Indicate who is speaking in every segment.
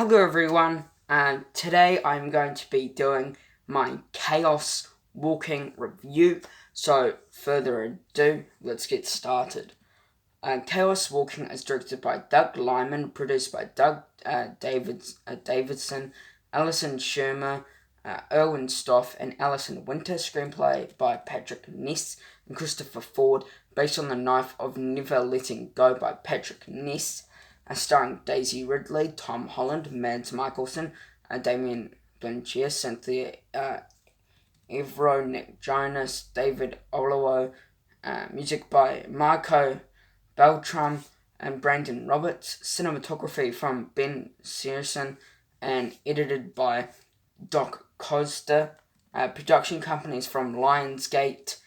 Speaker 1: Hello everyone, and today I'm going to be doing my Chaos Walking review. So, further ado, let's get started. Chaos Walking is directed by Doug Liman, produced by Doug Davidson, Alison Shermer, Erwin Stoff, and Alison Winter. Screenplay by Patrick Ness and Christopher Ford, based on The Knife of Never Letting Go by Patrick Ness. Starring Daisy Ridley, Tom Holland, Mads Mikkelsen, Damien Binchy, Cynthia Evro, Nick Jonas, David Olowo. Music by Marco Beltram and Brandon Roberts. Cinematography from Ben Searson and edited by Doc Costa. Production companies from Lionsgate,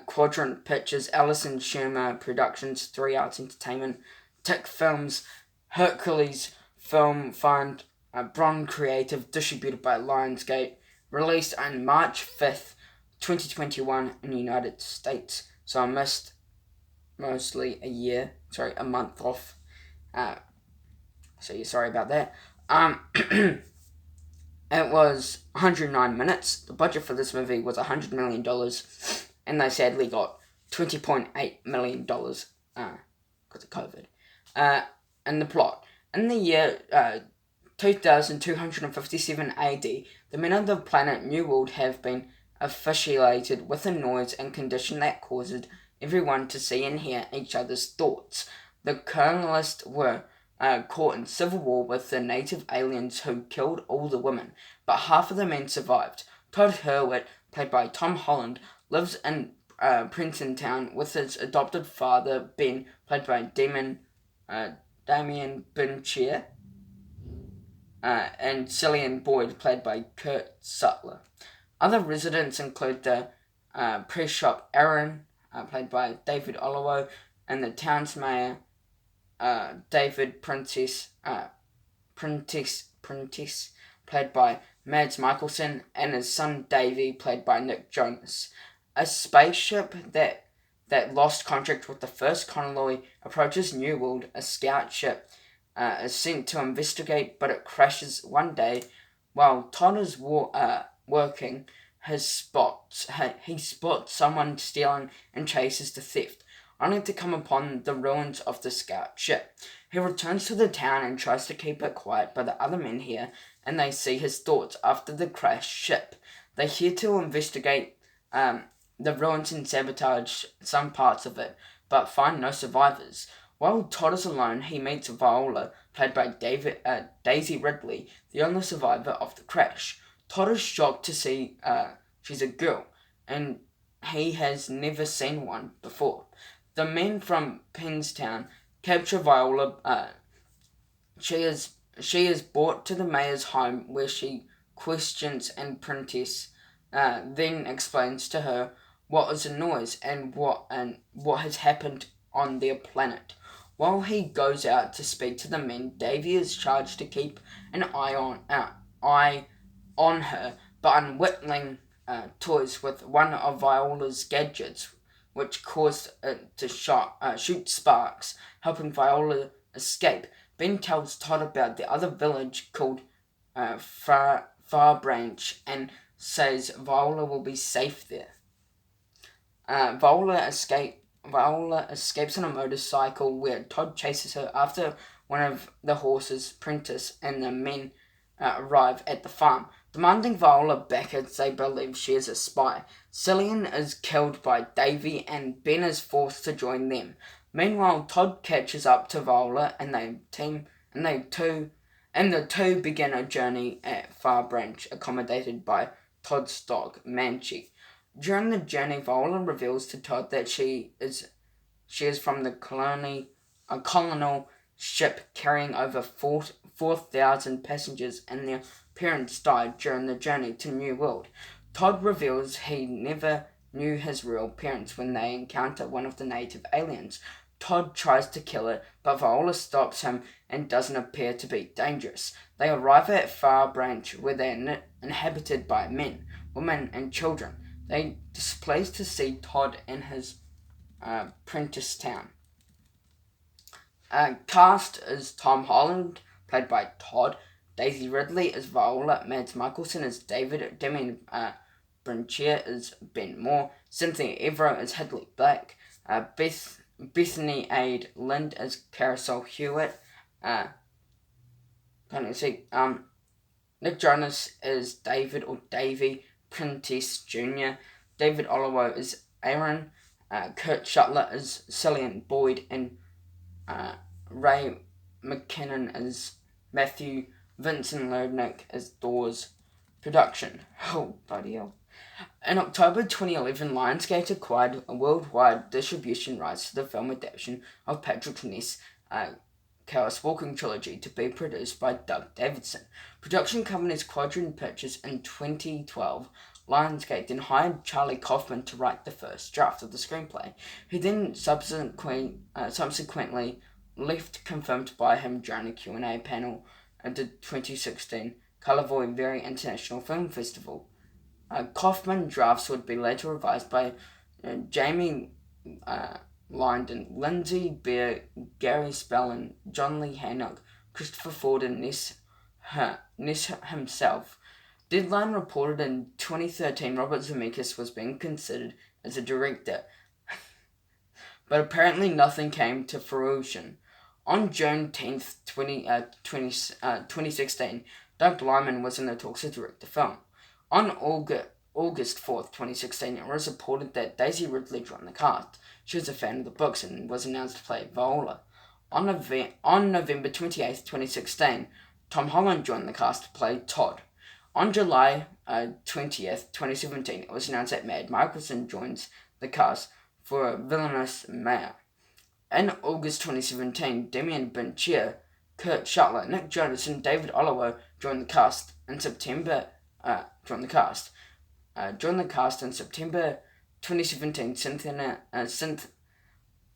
Speaker 1: Quadrant Pictures, Alison Shermer Productions, 3 Arts Entertainment, Tick Films, Hercules Film Fund, Bron Creative, distributed by Lionsgate, released on March 5th, 2021 in the United States. So I missed mostly a month off. So yeah, sorry about that. It was 109 minutes. The budget for this movie was $100 million, and they sadly got $20.8 million because of COVID. And the plot. In the year 2257 AD, the men of the planet New World have been officiated with a noise and condition that causes everyone to see and hear each other's thoughts. The colonists were caught in civil war with the native aliens who killed all the women, but half of the men survived. Todd Hurwitz, played by Tom Holland, lives in Princeton Town with his adopted father, Ben, played by Damien Binchy, and Cillian Boyd, played by Kurt Sutler. Other residents include the press shop Aaron, played by David Olowo, and the town's mayor, David Prentice, played by Mads Mikkelsen, and his son Davey, played by Nick Jonas. A spaceship that lost contact with the first colony approaches New World. A scout ship is sent to investigate, but it crashes one day while Todd is working. He spots someone stealing and chases the theft, only to come upon the ruins of the scout ship. He returns to the town and tries to keep it quiet, but the other men hear and they see his thoughts after the crashed ship. They hear to investigate the ruins and sabotage some parts of it, but find no survivors. While Todd is alone, he meets Viola, played by Daisy Ridley, the only survivor of the crash. Todd is shocked to see she's a girl, and he has never seen one before. The men from Penstown capture Viola. She is brought to the mayor's home, where she questions and Prentice then explains to her what is the noise and what has happened on their planet. While he goes out to speak to the men, Davy is charged to keep an eye on her, but unwittingly toys with one of Viola's gadgets, which caused it to shoot sparks, helping Viola escape. Ben tells Todd about the other village called Far Branch and says Viola will be safe there. Viola escapes on a motorcycle, where Todd chases her after one of the horses, Prentice, and the men arrive at the farm, demanding Viola back as they believe she is a spy. Cillian is killed by Davy, and Ben is forced to join them. Meanwhile, Todd catches up to Viola, and the two begin a journey at Far Branch, accommodated by Todd's dog, Manchi. During the journey, Viola reveals to Todd that she is from the colonial ship carrying over 4,000 passengers, and their parents died during the journey to New World. Todd reveals he never knew his real parents when they encounter one of the native aliens. Todd tries to kill it, but Viola stops him and doesn't appear to be dangerous. They arrive at Far Branch, where they are inhabited by men, women, and children. They displeased to see Todd in his Prentice Town. Cast is Tom Holland, played by Todd, Daisy Ridley as Viola, Mads Mikkelsen as David, Damien Brinchier as Ben Moore, Cynthia Evero as Hadley Black, Bethany Aide Lind as Carousel Hewitt, Nick Jonas as David or Davy Prentice Jr., David Olloway as Aaron, Kurt Schuttler as Cillian Boyd, and Ray McKinnon as Matthew, Vincent Lodnick as Dawes. Production. Oh, bloody hell. In October 2011, Lionsgate acquired a worldwide distribution rights to the film adaptation of Patrick Ness' Chaos Walking trilogy to be produced by Doug Davidson. Production companies Quadrant Pictures in 2012. Lionsgate then hired Charlie Kaufman to write the first draft of the screenplay, who then subsequently left, confirmed by him during a Q&A panel at the 2016 Karlovy Vary International Film Festival. Kaufman drafts would be later revised by Jamie Lyndon, Lindsay Beer, Gary Spellin, John Lee Hancock, Christopher Ford, and Ness himself. Deadline reported in 2013 Robert Zemeckis was being considered as a director, but apparently nothing came to fruition. On June 10th, 2016, Doug Liman was in the talks to direct the film. On August 4th, 2016, it was reported that Daisy Ridley joined the cast. She was a fan of the books and was announced to play Viola. On November 28th, 2016, Tom Holland joined the cast to play Todd. On July 20th, 2017, it was announced that Mads Mikkelsen joins the cast for Villainous Maya. In August 2017, Damien Brinchier, Kurt Schuttler, Nick Jonas, and David Olloway joined the cast in September. In September 2017,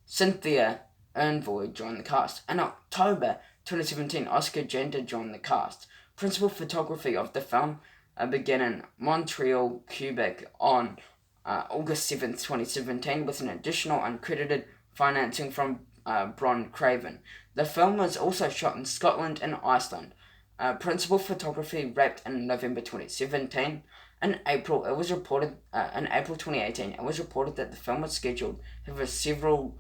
Speaker 1: Cynthia Ernvoy joined the cast. In October 2017, Oscar Janda joined the cast. Principal photography of the film began in Montreal, Quebec on August 7th, 2017, with an additional uncredited financing from Bron Craven. The film was also shot in Scotland and Iceland. Principal photography wrapped in November 2017. In April 2018, it was reported that the film was scheduled for several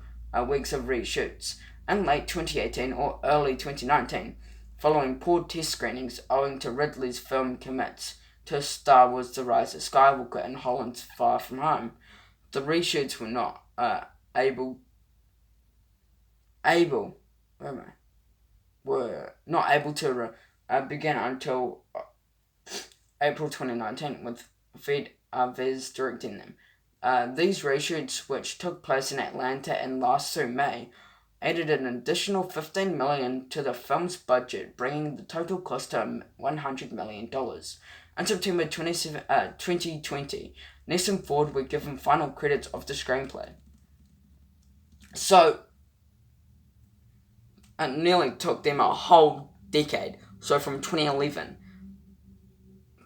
Speaker 1: weeks of reshoots. In late 2018 or early 2019, following poor test screenings owing to Ridley's film commits to Star Wars The Rise of Skywalker and Holland's Far From Home, the reshoots were not able to begin until April 2019, with Fede Alves directing them. These reshoots, which took place in Atlanta and last through May, added an additional $15 million to the film's budget, bringing the total cost to $100 million. In September 2020, Ness and Ford were given final credits of the screenplay. So, it nearly took them a whole decade. So from 2011,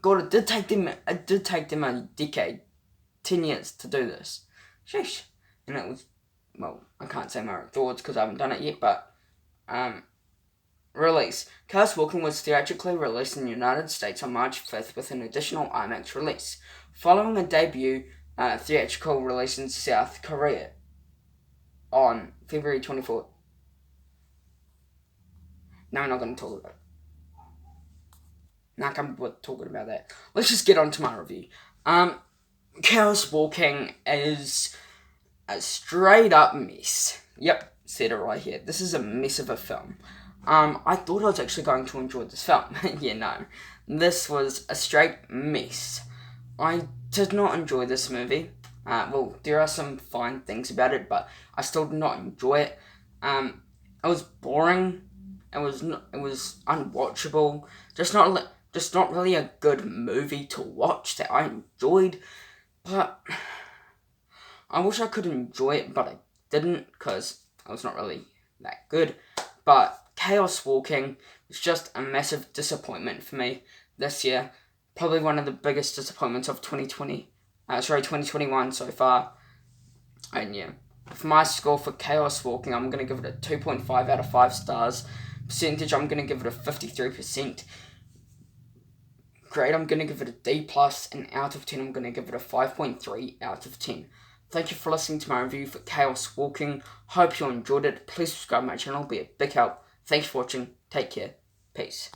Speaker 1: God, it did take them a decade, 10 years to do this. Sheesh. And it was, well, I can't say my thoughts because I haven't done it yet, but release. Chaos Walking was theatrically released in the United States on March 5th with an additional IMAX release, following a debut theatrical release in South Korea on February 24th. No, I'm not going to talk about it. Not comfortable with talking about that. Let's just get on to my review. Chaos Walking is a straight up mess. Yep, said it right here. This is a mess of a film. I thought I was actually going to enjoy this film. Yeah, no. This was a straight mess. I did not enjoy this movie. Well, there are some fine things about it, but I still did not enjoy it. It was boring. It was unwatchable. Just not really a good movie to watch that I enjoyed. But I wish I could enjoy it, but I didn't because it was not really that good. But Chaos Walking was just a massive disappointment for me this year. Probably one of the biggest disappointments of 2021 so far. And yeah, for my score for Chaos Walking, I'm going to give it a 2.5 out of 5 stars. Percentage, I'm going to give it a 53%. grade, I'm going to give it a D+, and out of 10, I'm going to give it a 5.3 out of 10. Thank you for listening to my review for Chaos Walking. Hope you enjoyed it. Please subscribe to my channel, it'll be a big help. Thanks for watching. Take care. Peace.